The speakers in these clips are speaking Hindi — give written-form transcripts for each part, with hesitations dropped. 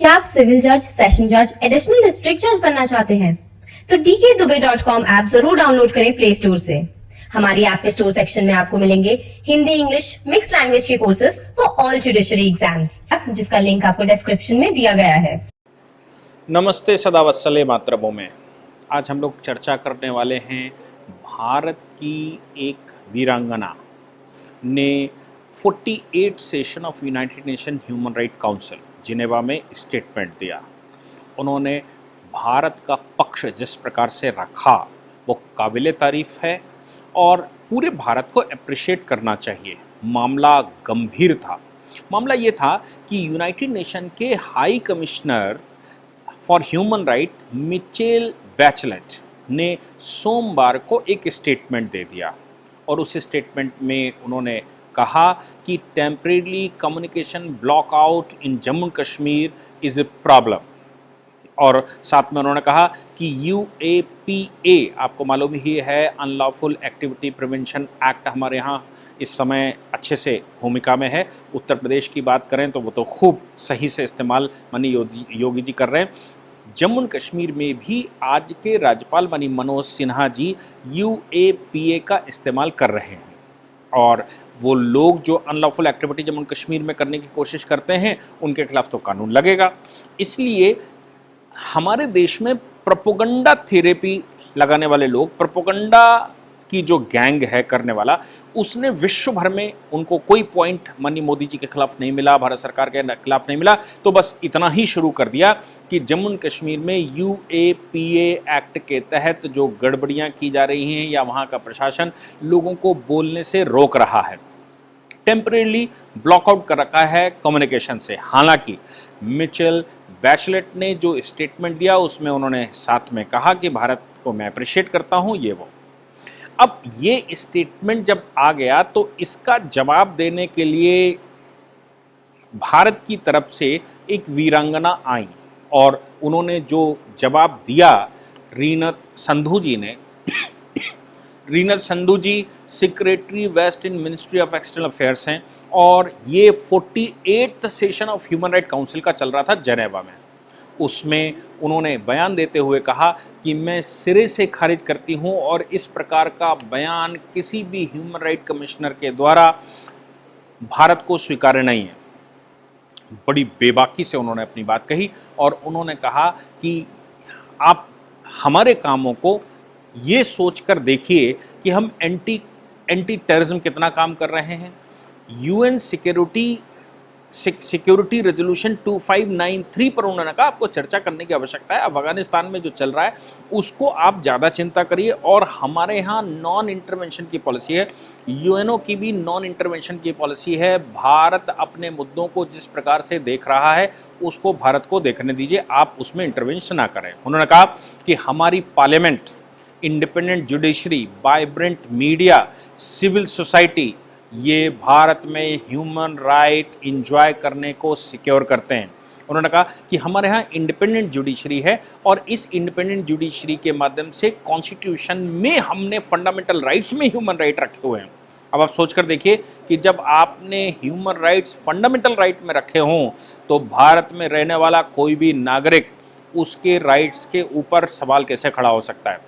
क्या आप सिविल जज, सेशन जज, एडिशनल डिस्ट्रिक्ट जज बनना चाहते हैं? तो dkdubey.com ऐप जरूर डाउनलोड करें प्ले स्टोर से। हमारी ऐप के स्टोर सेक्शन में आपको मिलेंगे हिंदी, इंग्लिश, मिक्स लैंग्वेज के courses for all judiciary exams, जिसका लिंक आपको डिस्क्रिप्शन में दिया गया है। नमस्ते सदा वत्सले मातृभूमि में आज हम लोग चर्चा करने वाले हैं भारत की एक वीरांगना ने 48 session of United nation human right council Geneva में स्टेटमेंट दिया। उन्होंने भारत का पक्ष जिस प्रकार से रखा वो काबिले तारीफ है और पूरे भारत को अप्रिशिएट करना चाहिए। मामला गंभीर था। मामला ये था कि यूनाइटेड नेशन के high commissioner for human right Mitchell Bachelet ने सोमवार को एक स्टेटमेंट दे दिया और उस स्टेटमेंट में उन्होंने कहा कि temporary communication block out in Jammu Kashmir is a problem. और साथ में उन्होंने कहा कि UAPA आपको मालूम ही है, अनलॉफुल एक्टिविटी प्रिवेंशन एक्ट हमारे यहाँ इस समय अच्छे से भूमिका में है। उत्तर प्रदेश की बात करें तो वो तो खूब सही से इस्तेमाल माननीय योगी जी कर रहे हैं। जम्मू कश्मीर में भी आज के राज्यपाल माननीय मनोज सिन्हा जी UAPA का इस्तेमाल कर रहे हैं और वो लोग जो अनलॉफुल एक्टिविटी जम्मू कश्मीर में करने की कोशिश करते हैं उनके खिलाफ तो कानून लगेगा। इसलिए हमारे देश में प्रोपोगंडा थेरेपी लगाने वाले लोग, प्रोपोगंडा की जो गैंग है करने वाला, उसने विश्व भर में उनको कोई पॉइंट माननीय मोदी जी के खिलाफ नहीं मिला, भारत सरकार के खिलाफ नहीं मिला, तो बस इतना ही शुरू कर दिया कि जम्मू कश्मीर में UAPA एक्ट के तहत जो गड़बड़ियां की जा रही हैं या वहां का प्रशासन लोगों को बोलने से रोक रहा है, टेम्परेली ब्लॉकआउट कर रखा है कम्युनिकेशन से। हालांकि मिचेल बैचलेट ने जो स्टेटमेंट दिया उसमें उन्होंने साथ में कहा कि भारत को मैं अप्रिशिएट करता हूं, ये वो। अब ये स्टेटमेंट जब आ गया तो इसका जवाब देने के लिए भारत की तरफ से एक वीरांगना आई और उन्होंने जो जवाब दिया, रीनत संधू जी ने Reenat Sandhu ji secretary west in ministry of external affairs हैं और ये 48th session of human right council का चल रहा था जेनेवा में। उसमें उन्होंने बयान देते हुए कहा कि मैं सिरे से खारिज करती हूं और इस प्रकार का बयान किसी भी ह्यूमन राइट कमिश्नर के द्वारा भारत को स्वीकार्य नहीं है। बड़ी बेबाकी से उन्होंने अपनी बात कही और उन्होंने कहा कि आप हमारे कामों को ये सोचकर देखिए कि हम एंटी टेररिज्म कितना काम कर रहे हैं। UN सिक्योरिटी रेजोल्यूशन 2593 पर उन्होंने कहा आपको चर्चा करने की आवश्यकता है। अफगानिस्तान में जो चल रहा है उसको आप ज़्यादा चिंता करिए और हमारे यहाँ नॉन इंटरवेंशन की पॉलिसी है, UNO की भी नॉन इंटरवेंशन की पॉलिसी है। भारत अपने मुद्दों को जिस प्रकार से देख रहा है उसको भारत को देखने दीजिए, आप उसमें इंटरवेंशन ना करें। उन्होंने कहा कि हमारी parliament, independent judiciary, vibrant media, civil society, ये भारत में ह्यूमन राइट इंजॉय करने को सिक्योर करते हैं। उन्होंने कहा कि हमारे यहाँ इंडिपेंडेंट जुडिशरी है और इस इंडिपेंडेंट जुडिशरी के माध्यम से कॉन्स्टिट्यूशन में हमने फंडामेंटल राइट्स में ह्यूमन राइट रखे हुए हैं। अब आप सोचकर देखिए कि जब आपने ह्यूमन राइट्स फंडामेंटल राइट में रखे हों तो भारत में रहने वाला कोई भी नागरिक उसके राइट्स के ऊपर सवाल कैसे खड़ा हो सकता है।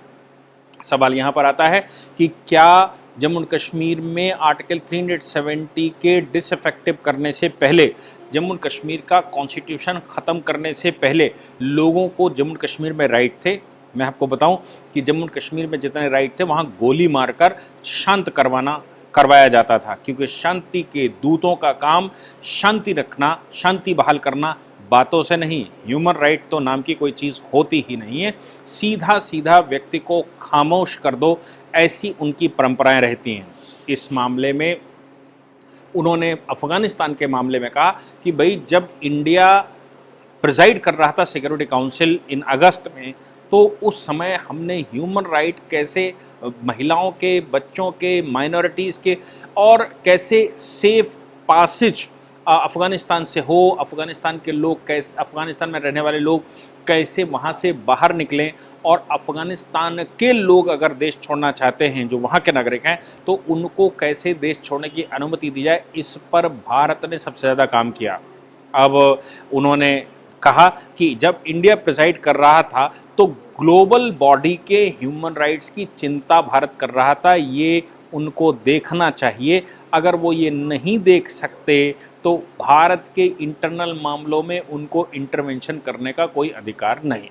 सवाल यहाँ पर आता है कि क्या जम्मू कश्मीर में आर्टिकल 370 के डिसइफेक्टिव करने से पहले, जम्मू कश्मीर का कॉन्स्टिट्यूशन ख़त्म करने से पहले लोगों को जम्मू कश्मीर में राइट थे? मैं आपको बताऊं कि जम्मू कश्मीर में जितने राइट थे वहाँ गोली मारकर शांत करवाया जाता था, क्योंकि शांति के दूतों का काम शांति रखना, शांति बहाल करना, बातों से नहीं। ह्यूमन राइट तो नाम की कोई चीज़ होती ही नहीं है, सीधा सीधा व्यक्ति को खामोश कर दो, ऐसी उनकी परंपराएं रहती हैं। इस मामले में उन्होंने अफ़गानिस्तान के मामले में कहा कि भाई जब इंडिया प्रिजाइड कर रहा था सिक्योरिटी काउंसिल इन अगस्त में, तो उस समय हमने ह्यूमन राइट कैसे महिलाओं के, बच्चों के, माइनॉरिटीज़ के और कैसे सेफ पासेज अफ़गानिस्तान से हो, अफ़गानिस्तान के लोग कैसे, अफ़गानिस्तान में रहने वाले लोग कैसे वहाँ से बाहर निकलें और अफ़गानिस्तान के लोग अगर देश छोड़ना चाहते हैं जो वहाँ के नागरिक हैं तो उनको कैसे देश छोड़ने की अनुमति दी जाए, इस पर भारत ने सबसे ज़्यादा काम किया। अब उन्होंने कहा कि जब इंडिया प्रिजाइड कर रहा था तो ग्लोबल बॉडी के ह्यूमन राइट्स की चिंता भारत कर रहा था, ये उनको देखना चाहिए। अगर वो ये नहीं देख सकते तो भारत के इंटरनल मामलों में उनको इंटरवेंशन करने का कोई अधिकार नहीं।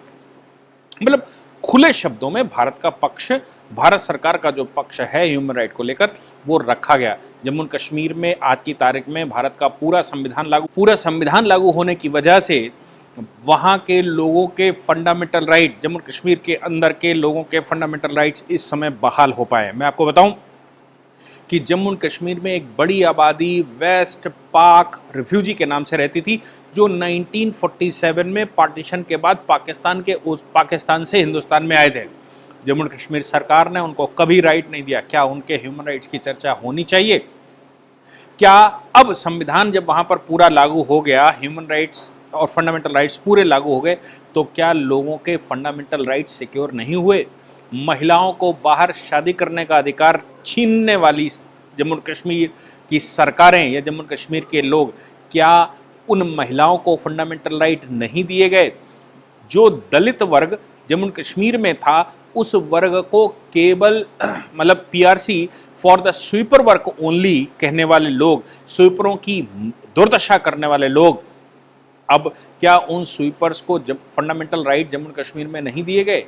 मतलब खुले शब्दों में भारत का पक्ष, भारत सरकार का जो पक्ष है ह्यूमन राइट को लेकर, वो रखा गया। जम्मू कश्मीर में आज की तारीख में भारत का पूरा संविधान लागू होने की वजह से वहाँ के लोगों के फंडामेंटल राइट, जम्मू कश्मीर के अंदर के लोगों के फंडामेंटल राइट्स इस समय बहाल हो पाए। मैं आपको बताऊं कि जम्मू कश्मीर में एक बड़ी आबादी वेस्ट पाक रिफ्यूजी के नाम से रहती थी, जो 1947 में पार्टीशन के बाद पाकिस्तान से हिंदुस्तान में आए थे। जम्मू कश्मीर सरकार ने उनको कभी राइट नहीं दिया। क्या उनके ह्यूमन राइट्स की चर्चा होनी चाहिए? क्या अब संविधान जब वहाँ पर पूरा लागू हो गया, ह्यूमन राइट्स और फंडामेंटल राइट्स पूरे लागू हो गए, तो क्या लोगों के फंडामेंटल राइट्स सिक्योर नहीं हुए? महिलाओं को बाहर शादी करने का अधिकार छीनने वाली जम्मू कश्मीर की सरकारें या जम्मू कश्मीर के लोग, क्या उन महिलाओं को फंडामेंटल राइट नहीं दिए गए? जो दलित वर्ग जम्मू कश्मीर में था, उस वर्ग को केवल मतलब PRC for the sweeper work only कहने वाले लोग, स्वीपरों की दुर्दशा करने वाले लोग, अब क्या उन स्वीपर्स को जब फंडामेंटल राइट जम्मू कश्मीर में नहीं दिए गए?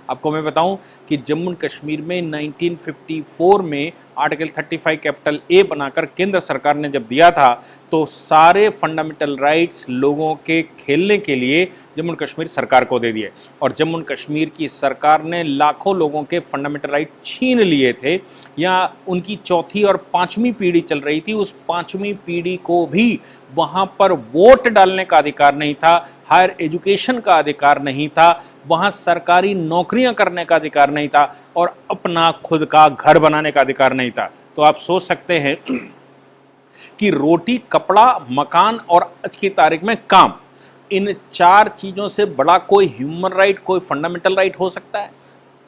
आपको मैं बताऊं कि जम्मू कश्मीर में 1954 में आर्टिकल 35 कैपिटल ए बनाकर केंद्र सरकार ने जब दिया था, तो सारे फंडामेंटल राइट्स लोगों के खेलने के लिए जम्मू कश्मीर सरकार को दे दिए। और जम्मू कश्मीर की सरकार ने लाखों लोगों के फंडामेंटल राइट छीन लिए थे, या उनकी चौथी और पांचवी पीढ़ी चल रही थी, उस पांचवी पीढ़ी को भी वहाँ पर वोट डालने का अधिकार नहीं था, हायर एजुकेशन का अधिकार नहीं था, वहाँ सरकारी नौकरियां करने का अधिकार नहीं था, और अपना खुद का घर बनाने का अधिकार नहीं था। तो आप सोच सकते हैं कि रोटी, कपड़ा, मकान और आज की तारीख में काम, इन चार चीज़ों से बड़ा कोई ह्यूमन राइट, कोई फंडामेंटल राइट हो सकता है?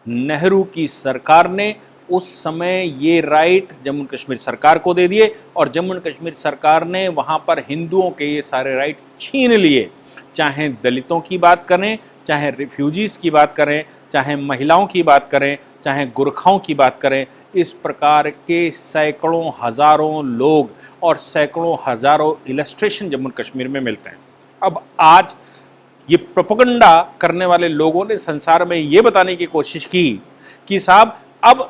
नेहरू की सरकार ने उस समय ये राइट जम्मू कश्मीर सरकार को दे दिए, और जम्मू कश्मीर सरकार ने वहाँ पर हिंदुओं के ये सारे राइट छीन लिए। चाहे दलितों की बात करें, चाहे रिफ्यूजीज़ की बात करें, चाहे महिलाओं की बात करें, चाहे गुरखाओं की बात करें, इस प्रकार के सैकड़ों हज़ारों लोग और सैकड़ों हज़ारों इलस्ट्रेशन जम्मू कश्मीर में मिलते हैं। अब आज ये प्रोपेगेंडा करने वाले लोगों ने संसार में ये बताने की कोशिश की कि साहब अब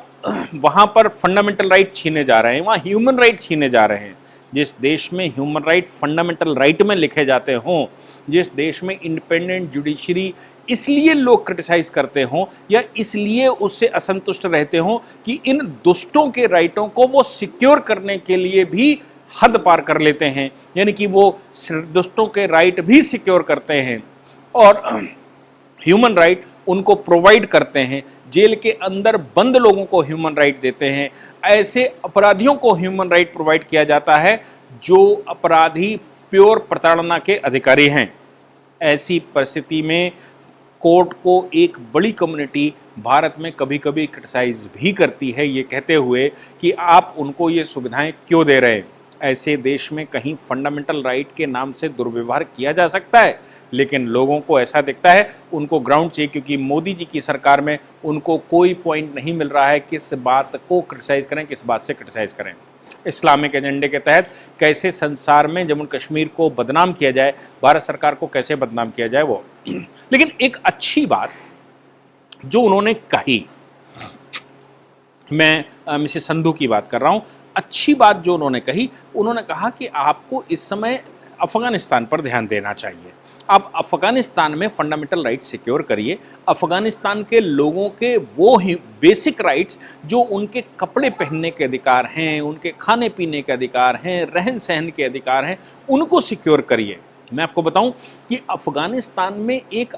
वहाँ पर फंडामेंटल राइट छीने जा रहे हैं, वहाँ ह्यूमन राइट छीने जा रहे हैं। जिस देश में ह्यूमन राइट फंडामेंटल राइट में लिखे जाते हों, जिस देश में इंडिपेंडेंट जुडिशरी इसलिए लोग क्रिटिसाइज करते हों या इसलिए उससे असंतुष्ट रहते हों कि इन दुष्टों के राइटों को वो सिक्योर करने के लिए भी हद पार कर लेते हैं, यानी कि वो दुष्टों के राइट भी सिक्योर करते हैं और ह्यूमन राइट उनको प्रोवाइड करते हैं, जेल के अंदर बंद लोगों को ह्यूमन राइट देते हैं, ऐसे अपराधियों को ह्यूमन राइट प्रोवाइड किया जाता है जो अपराधी प्योर प्रताड़ना के अधिकारी हैं। ऐसी परिस्थिति में कोर्ट को एक बड़ी कम्युनिटी भारत में कभी कभी क्रिटिसाइज भी करती है, ये कहते हुए कि आप उनको ये सुविधाएं क्यों दे रहे हैं। ऐसे देश में कहीं फंडामेंटल राइट के नाम से दुर्व्यवहार किया जा सकता है, लेकिन लोगों को ऐसा दिखता है उनको ग्राउंड चाहिए, क्योंकि मोदी जी की सरकार में उनको कोई पॉइंट नहीं मिल रहा है किस बात को क्रिटिसाइज करें, किस बात से क्रिटिसाइज करें। इस्लामिक एजेंडे के तहत कैसे संसार में जम्मू कश्मीर को बदनाम किया जाए, भारत सरकार को कैसे बदनाम किया जाए वो। लेकिन एक अच्छी बात जो उन्होंने कही, मैं मिसेस संधू की बात कर रहा हूँ, अच्छी बात जो उन्होंने कही, उन्होंने कहा कि आपको इस समय अफगानिस्तान पर ध्यान देना चाहिए। आप अफगानिस्तान में फंडामेंटल राइट सिक्योर करिए, अफगानिस्तान के लोगों के वो ही बेसिक राइट्स जो उनके कपड़े पहनने के अधिकार हैं, उनके खाने पीने के अधिकार हैं, रहन सहन के अधिकार हैं, उनको सिक्योर करिए। मैं आपको बताऊं कि अफगानिस्तान में एक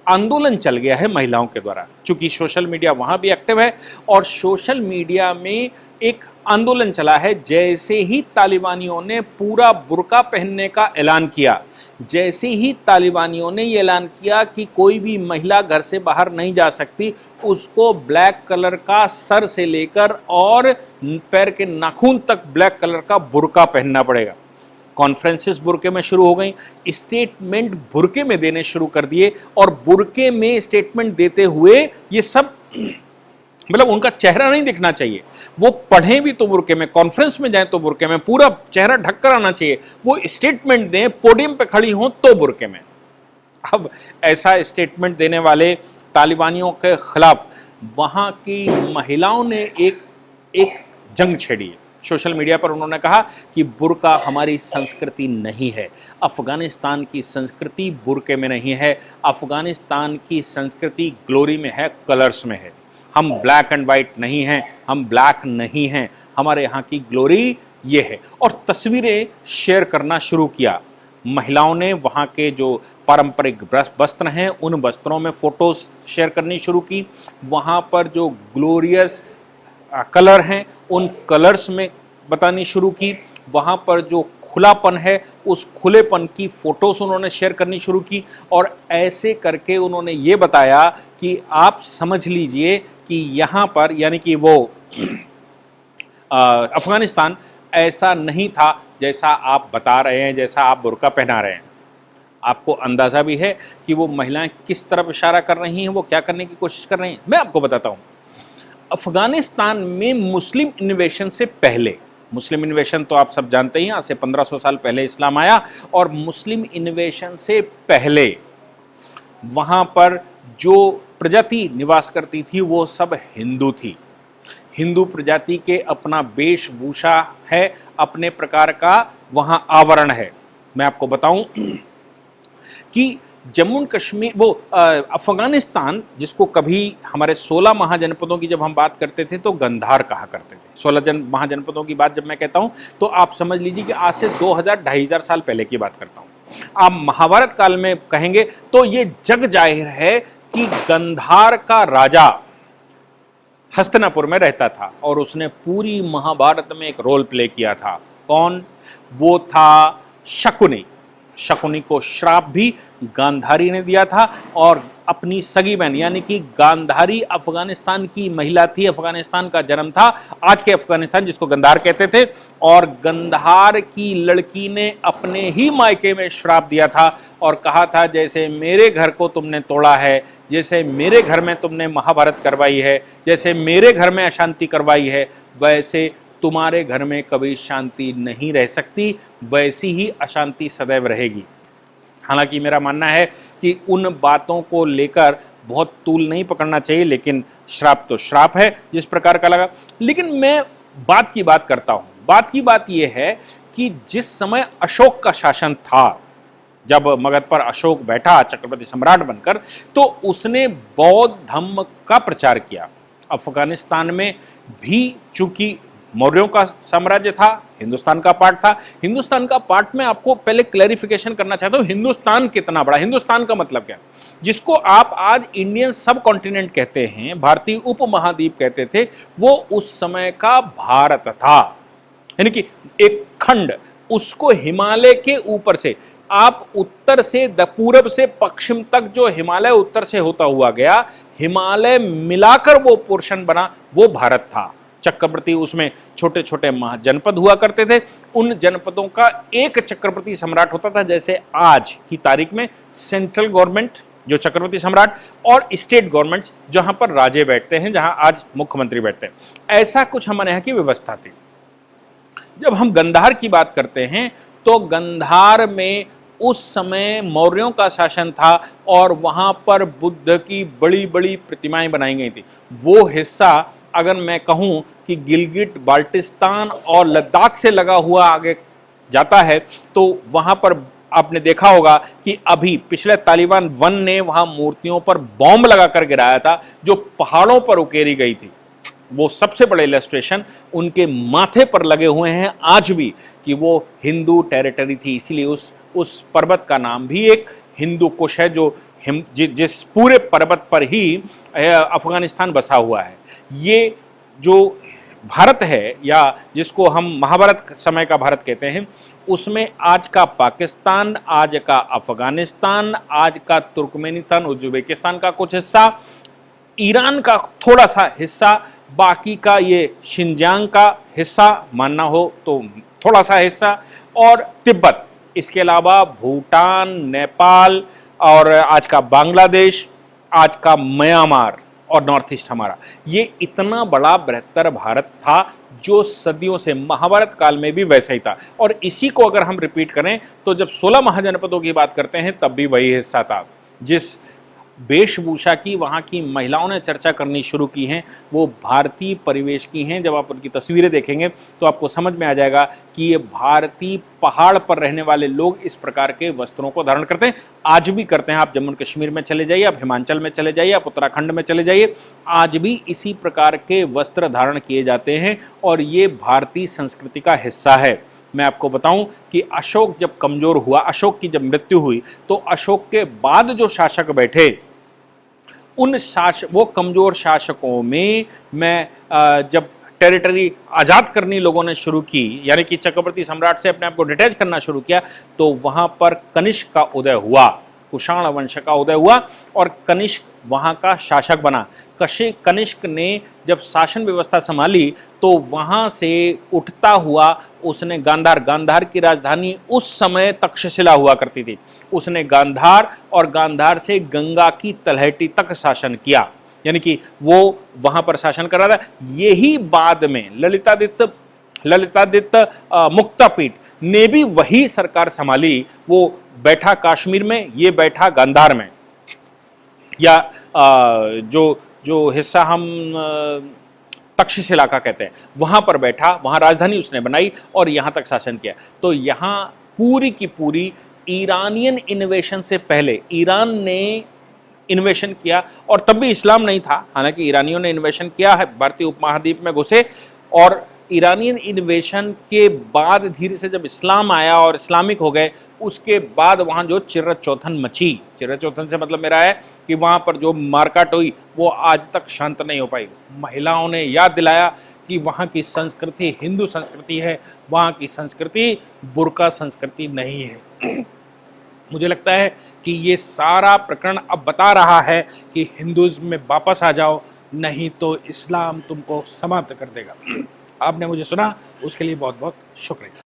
आंदोलन चल गया है महिलाओं के द्वारा, चूंकि सोशल मीडिया वहाँ भी एक्टिव है और सोशल मीडिया में एक आंदोलन चला है। जैसे ही तालिबानियों ने पूरा बुर्का पहनने का ऐलान किया, जैसे ही तालिबानियों ने ये ऐलान किया कि कोई भी महिला घर से बाहर नहीं जा सकती, उसको ब्लैक कलर का सर से लेकर और पैर के नाखून तक ब्लैक कलर का बुर्का पहनना पड़ेगा। कॉन्फ्रेंसेस बुरके में शुरू हो गई, स्टेटमेंट बुरके में देने शुरू कर दिए, और बुरके में स्टेटमेंट देते हुए ये सब मतलब उनका चेहरा नहीं दिखना चाहिए, वो पढ़ें भी तो बुरके में, कॉन्फ्रेंस में जाएं तो बुरके में, पूरा चेहरा ढककर आना चाहिए, वो स्टेटमेंट दें पोडियम पे खड़ी हों तो बुरके में। अब ऐसा स्टेटमेंट देने वाले तालिबानियों के खिलाफ वहां की महिलाओं ने एक जंग छेड़ी है। सोशल मीडिया पर उन्होंने कहा कि बुर्का हमारी संस्कृति नहीं है, अफगानिस्तान की संस्कृति बुर्के में नहीं है, अफगानिस्तान की संस्कृति ग्लोरी में है, कलर्स में है। हम ब्लैक एंड वाइट नहीं हैं, हम ब्लैक नहीं हैं, हमारे यहाँ की ग्लोरी ये है। और तस्वीरें शेयर करना शुरू किया महिलाओं ने, वहाँ के जो पारंपरिक वस्त्र हैं उन वस्त्रों में फोटोज शेयर करनी शुरू की, वहाँ पर जो ग्लोरियस कलर हैं उन कलर्स में बतानी शुरू की, वहाँ पर जो खुलापन है उस खुलेपन की फोटोज उन्होंने शेयर करनी शुरू की, और ऐसे करके उन्होंने ये बताया कि आप समझ लीजिए कि यहाँ पर यानी कि वो अफगानिस्तान ऐसा नहीं था जैसा आप बता रहे हैं, जैसा आप बुर्का पहना रहे हैं। आपको अंदाज़ा भी है कि वो महिलाएं किस तरफ इशारा कर रही हैं, वो क्या करने की कोशिश कर रही हैं। मैं आपको बताता हूँ, अफगानिस्तान में मुस्लिम इन्वेशन से पहले, मुस्लिम इन्वेशन तो आप सब जानते ही हैं, आज से 1500 साल पहले इस्लाम आया, और मुस्लिम इन्वेशन से पहले वहाँ पर जो प्रजाति निवास करती थी वो सब हिंदू थी। हिंदू प्रजाति के अपना वेशभूषा है, अपने प्रकार का वहाँ आवरण है। मैं आपको बताऊं कि जम्मू कश्मीर वो अफगानिस्तान, जिसको कभी हमारे 16 महाजनपदों की जब हम बात करते थे तो गंधार कहा करते थे। 16 महाजनपदों की बात जब मैं कहता हूं तो आप समझ लीजिए कि आज से 2000-2500 साल पहले की बात करता हूं। आप महाभारत काल में कहेंगे तो ये जग जाहिर है कि गंधार का राजा हस्तिनापुर में रहता था और उसने पूरी महाभारत में एक रोल प्ले किया था। कौन? वो था शकुनी। शकुनी को श्राप भी गांधारी ने दिया था, और अपनी सगी बहन यानी कि गांधारी अफगानिस्तान की महिला थी, अफगानिस्तान का जन्म था, आज के अफगानिस्तान जिसको गंधार कहते थे, और गंधार की लड़की ने अपने ही मायके में श्राप दिया था और कहा था जैसे मेरे घर को तुमने तोड़ा है, जैसे मेरे घर में तुमने महाभारत करवाई है, जैसे मेरे घर में अशांति करवाई है, वैसे तुम्हारे घर में कभी शांति नहीं रह सकती, वैसी ही अशांति सदैव रहेगी। हालांकि मेरा मानना है कि उन बातों को लेकर बहुत तूल नहीं पकड़ना चाहिए, लेकिन श्राप तो श्राप है जिस प्रकार का लगा। लेकिन मैं बात की बात करता हूं। बात की बात यह है कि जिस समय अशोक का शासन था, जब मगध पर अशोक बैठा चक्रवर्ती सम्राट बनकर, तो उसने बौद्ध धर्म का प्रचार किया। अफगानिस्तान में भी चूंकि मौर्यों का साम्राज्य था, हिंदुस्तान का पार्ट था। हिंदुस्तान का पार्ट में आपको पहले क्लैरिफिकेशन करना चाहता हूं, हिंदुस्तान कितना बड़ा, हिंदुस्तान का मतलब क्या, जिसको आप आज इंडियन सब कॉन्टिनेंट कहते हैं, भारतीय उपमहाद्वीप कहते थे, वो उस समय का भारत था, यानी कि एक खंड। उसको हिमालय के ऊपर से आप उत्तर से पूरब से पश्चिम तक जो हिमालय उत्तर से होता हुआ गया, हिमालय मिलाकर वो पोर्शन बना, वो भारत था। चक्रवर्ती उसमें छोटे छोटे जनपद हुआ करते थे, उन जनपदों का एक चक्रवर्ती सम्राट होता था। जैसे आज की तारीख में सेंट्रल गवर्नमेंट जो चक्रवर्ती सम्राट और स्टेट गवर्नमेंट्स जहां पर राजे बैठते हैं, जहां आज मुख्यमंत्री बैठते हैं, ऐसा कुछ हमारे यहाँ की व्यवस्था थी। जब हम गंधार की बात करते हैं तो गंधार में उस समय मौर्यों का शासन था और वहां पर बुद्ध की बड़ी बड़ी प्रतिमाएं बनाई गई थी। वो हिस्सा अगर मैं कहूं कि गिलगिट बाल्टिस्तान और लद्दाख से लगा हुआ आगे जाता है, तो वहां पर आपने देखा होगा कि अभी पिछले तालिबान वन ने वहां मूर्तियों पर बॉम्ब लगाकर गिराया था जो पहाड़ों पर उकेरी गई थी। वो सबसे बड़े इलस्ट्रेशन उनके माथे पर लगे हुए हैं आज भी कि वो हिंदू टेरिटरी थी, इसीलिए उस पर्वत का नाम भी एक हिंदू कुश है, जो जिस पूरे पर्वत पर ही अफगानिस्तान बसा हुआ है। ये जो भारत है, या जिसको हम महाभारत समय का भारत कहते हैं, उसमें आज का पाकिस्तान, आज का अफगानिस्तान, आज का तुर्कमेनिस्तान, उज्बेकिस्तान का कुछ हिस्सा, ईरान का थोड़ा सा हिस्सा, बाकी का ये शिनजांग का हिस्सा मानना हो तो थोड़ा सा हिस्सा, और तिब्बत, इसके अलावा भूटान, नेपाल और आज का बांग्लादेश, आज का म्यांमार और नॉर्थ ईस्ट हमारा, ये इतना बड़ा बृहत्तर भारत था जो सदियों से, महाभारत काल में भी वैसा ही था। और इसी को अगर हम रिपीट करें तो जब 16 महाजनपदों की बात करते हैं तब भी वही हिस्सा था। जिस वेशभूषा की वहाँ की महिलाओं ने चर्चा करनी शुरू की हैं वो भारतीय परिवेश की हैं। जब आप उनकी तस्वीरें देखेंगे तो आपको समझ में आ जाएगा कि ये भारतीय पहाड़ पर रहने वाले लोग इस प्रकार के वस्त्रों को धारण करते हैं, आज भी करते हैं। आप जम्मू कश्मीर में चले जाइए, आप हिमाचल में चले जाइए, आप उत्तराखंड में चले जाइए, आज भी इसी प्रकार के वस्त्र धारण किए जाते हैं और ये भारतीय संस्कृति का हिस्सा है। मैं आपको बताऊं कि अशोक जब कमजोर हुआ, अशोक की जब मृत्यु हुई, तो अशोक के बाद जो शासक बैठे उन वो कमजोर शासकों में जब टेरिटरी आज़ाद करनी लोगों ने शुरू की, यानी कि चक्रवर्ती सम्राट से अपने आप को डिटैच करना शुरू किया, तो वहाँ पर कनिष्क का उदय हुआ, कुषाण वंश का उदय हुआ और कनिष्क वहाँ का शासक बना। कनिष्क ने जब शासन व्यवस्था संभाली तो वहाँ से उठता हुआ उसने गांधार की राजधानी उस समय तक्षशिला हुआ करती थी, उसने गांधार और गांधार से गंगा की तलहटी तक शासन किया, यानी कि वो वहाँ पर शासन कर रहा था। यही बाद में ललितादित्य मुक्तापीठ ने भी वही सरकार संभाली, वो बैठा कश्मीर में, ये बैठा गांधार में, या जो हिस्सा हम तक्षशिला का कहते हैं वहां पर बैठा, वहां राजधानी उसने बनाई और यहां तक शासन किया। तो यहां पूरी की पूरी ईरानियन इन्वेशन से पहले ईरान ने इन्वेशन किया, और तब भी इस्लाम नहीं था, हालांकि ईरानियों ने इन्वेशन किया है, भारतीय उपमहाद्वीप में घुसे, और ईरानियन इन्वेशन के बाद धीरे से जब इस्लाम आया और इस्लामिक हो गए, उसके बाद वहाँ जो चिर्रत चौथन मची, चिर्रत चौथन से मतलब मेरा है कि वहाँ पर जो मारकाट हुई वो आज तक शांत नहीं हो पाई। महिलाओं ने याद दिलाया कि वहाँ की संस्कृति हिंदू संस्कृति है, वहाँ की संस्कृति बुर्का संस्कृति नहीं है। मुझे लगता है कि ये सारा प्रकरण अब बता रहा है कि हिंदुइज्म में वापस आ जाओ, नहीं तो इस्लाम तुमको समाप्त कर देगा। आपने मुझे सुना, उसके लिए बहुत बहुत शुक्रिया।